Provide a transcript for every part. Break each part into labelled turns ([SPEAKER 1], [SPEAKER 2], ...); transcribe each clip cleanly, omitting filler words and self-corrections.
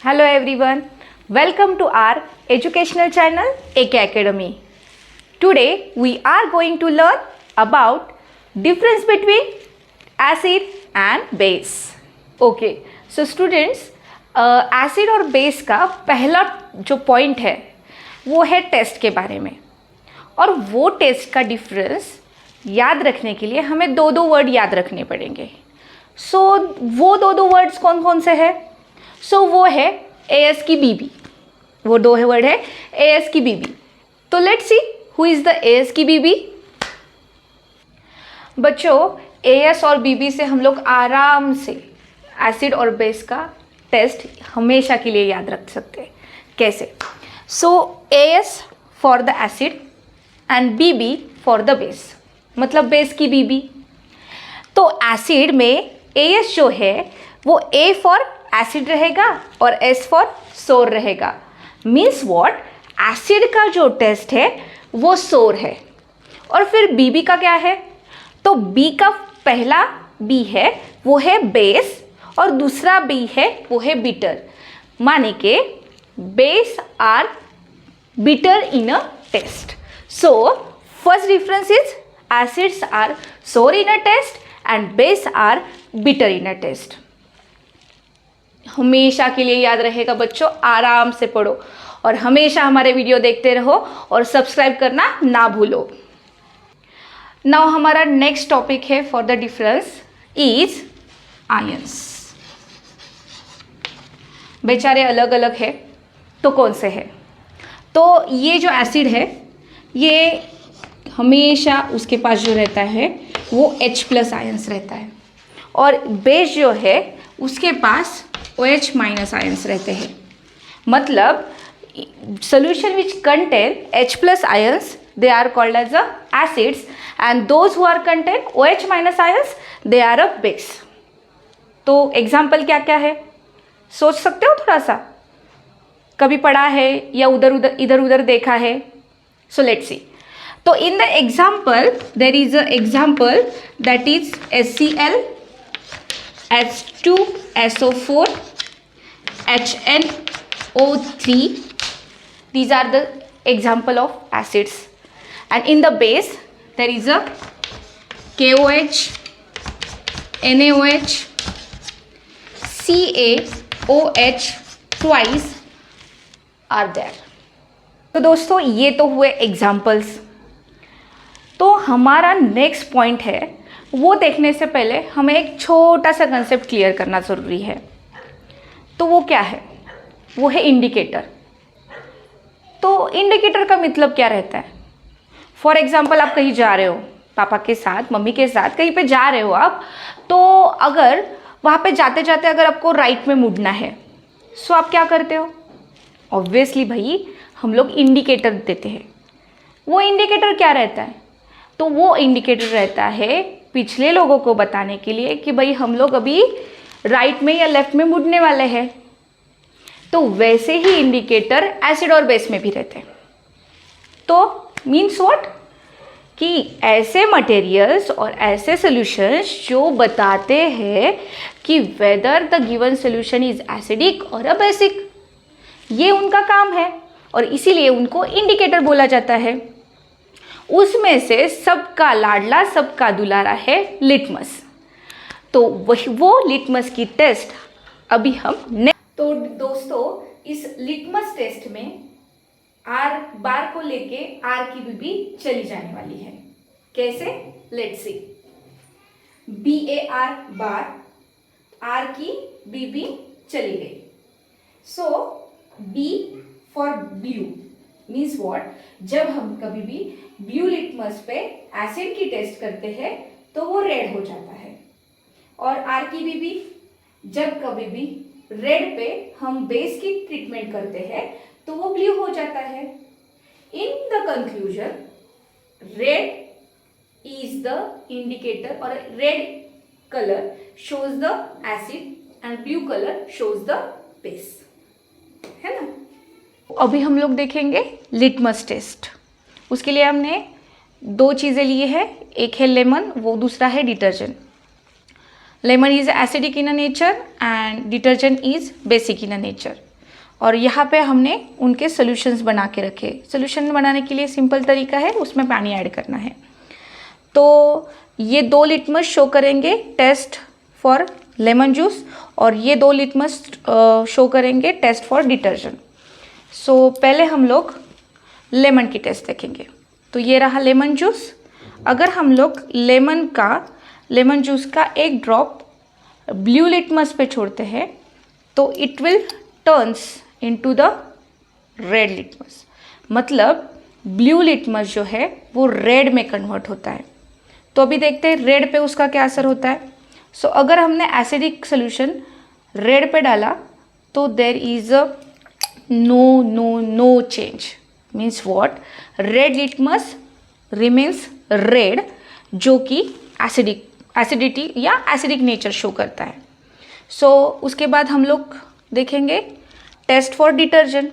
[SPEAKER 1] Hello everyone, welcome to our educational channel AK Academy. Today we are going to learn about difference between acid and base. Okay, so students, acid और base का पहला जो point है वो है test के बारे में, और वो टेस्ट का डिफरेंस याद रखने के लिए हमें दो वर्ड याद रखने पड़ेंगे. वो दो वर्ड्स कौन कौन से हैं? वो है AS की BB. वो दो वर्ड है AS की BB. तो let's see who is the AS की BB. बच्चों, AS और BB से हम लोग आराम से एसिड और बेस का टेस्ट हमेशा के लिए याद रख सकते हैं. कैसे? AS for the acid and BB for the base, मतलब बेस की BB. तो एसिड में AS जो है वो A फॉर एसिड रहेगा और S फॉर सोर रहेगा. Means what? एसिड का जो टेस्ट है वो सोर है. और फिर BB का क्या है? तो B का पहला B है वो है बेस और दूसरा B है वो है बिटर. माने के base are bitter in a taste. First difference is acids are sour in a test and base are bitter in a test. हमेशा के लिए याद रहेगा बच्चों, आराम से पढ़ो और हमेशा हमारे वीडियो देखते रहो और सब्सक्राइब करना ना भूलो. नाउ हमारा नेक्स्ट टॉपिक है for the difference is ions. बेचारे अलग अलग है तो कौन से है? तो ये जो एसिड है ये हमेशा उसके पास जो रहता है वो H+ आयंस रहता है, और बेस जो है उसके पास OH- आयंस रहते हैं. मतलब solution which contain H+ ions they are called as a acids, and those who are contain OH- ions they are a base. तो एग्जाम्पल क्या क्या है सोच सकते हो? थोड़ा सा कभी पढ़ा है या इधर उधर देखा है? सो लेट्स सी. तो in the example there is a example that is HCl, H2SO4, HNO3. These are the example of acids. And in the base there is a KOH, NaOH, CaOH twice are there. तो दोस्तों ये तो हुए examples. तो हमारा next point है वो देखने से पहले हमें एक छोटा सा कंसेप्ट क्लियर करना ज़रूरी है. तो वो क्या है? वो है इंडिकेटर. तो इंडिकेटर का मतलब क्या रहता है? फॉर एग्जांपल आप कहीं जा रहे हो पापा के साथ, मम्मी के साथ कहीं पे जा रहे हो आप, तो अगर वहाँ पे जाते जाते अगर आपको राइट में मुड़ना है सो आप क्या करते हो? ऑब्वियसली भाई हम लोग इंडिकेटर देते हैं. वो इंडिकेटर क्या रहता है? तो वो इंडिकेटर रहता है पिछले लोगों को बताने के लिए कि भाई हम लोग अभी राइट में या लेफ्ट में मुड़ने वाले हैं. तो वैसे ही इंडिकेटर एसिड और बेस में भी रहते हैं. तो मीन्स व्हाट? कि ऐसे मटेरियल्स और ऐसे सॉल्यूशंस जो बताते हैं कि whether the given solution is acidic और अ बेसिक, ये उनका काम है और इसीलिए उनको इंडिकेटर बोला जाता है. उसमें से सबका लाडला सबका दुलारा है लिटमस. तो वो लिटमस की टेस्ट अभी हम तो दोस्तों इस लिटमस टेस्ट में R बार को लेके R की BB चली जाने वाली है. कैसे? Let's see. BAR bar R की BB चली गई. B for blue means what? जब हम कभी भी ब्लू लिटमस पे एसिड की टेस्ट करते हैं तो वो रेड हो जाता है. और R की BB जब कभी भी रेड पे हम बेस की ट्रीटमेंट करते हैं तो वो ब्लू हो जाता है. In the conclusion red is the indicator, और red colour shows the acid and blue colour shows the base, है ना. अभी हम लोग देखेंगे लिटमस टेस्ट. उसके लिए हमने दो चीज़ें ली है. एक है लेमन, वो दूसरा है detergent. Lemon is acidic in a nature and detergent is basic in a nature. और यहाँ पे हमने उनके सॉल्यूशंस बना के रखे। सॉल्यूशन बनाने के लिए सिंपल तरीका है, उसमें पानी ऐड करना है। तो ये 2 लिटमस शो करेंगे टेस्ट फॉर लेमन जूस और ये 2 लिटमस शो करेंगे टेस्ट फॉर डिटर्जेंट। सो पहले हम लोग लेमन की टेस्ट देखेंगे। तो ये रहा लेमन जूस। अगर हम लोग लेमन जूस का एक ड्रॉप ब्लू लिटमस पे छोड़ते हैं तो it will turns into the red litmus, मतलब ब्लू लिटमस जो है वो रेड में कन्वर्ट होता है। तो अभी देखते हैं रेड पे उसका क्या असर होता है। सो अगर हमने एसिडिक सोल्यूशन रेड पे डाला तो there is a no change. Means what, red litmus remains red, जो कि एसिडिटी या एसिडिक नेचर शो करता है। सो उसके बाद हम लोग देखेंगे टेस्ट फॉर डिटर्जेंट।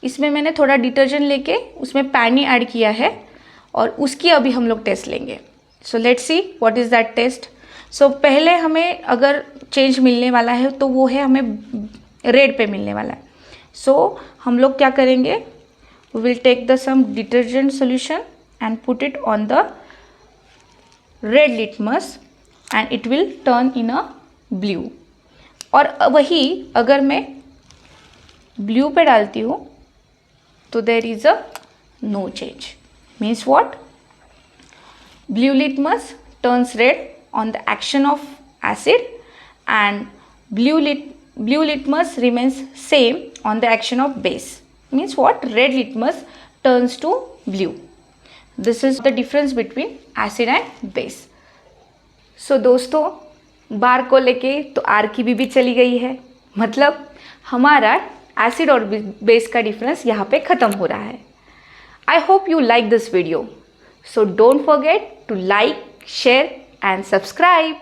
[SPEAKER 1] इसमें मैंने थोड़ा डिटर्जेंट लेके उसमें पानी ऐड किया है और उसकी अभी हम लोग टेस्ट लेंगे। So let's see what is that test. So पहले हमें अगर चेंज मिलने वाला है तो वो है हमें रेड पे मिलने वाला है। सो हम लोग क्या करेंगे, we will take the some detergent solution and put it on the red litmus and it will turn in a blue. और वही अगर मैं ब्लू पे डालती हूँ तो there is a no change. Means what, blue litmus turns red on the action of acid and blue litmus remains same on the action of base. Means what, red litmus turns to blue. This is the difference between acid and base. So दोस्तों, बार को लेके तो are की भी चली गई है, मतलब हमारा एसिड और बेस का डिफरेंस यहाँ पे ख़त्म हो रहा है। I hope you like this video. So don't forget to like, share and subscribe.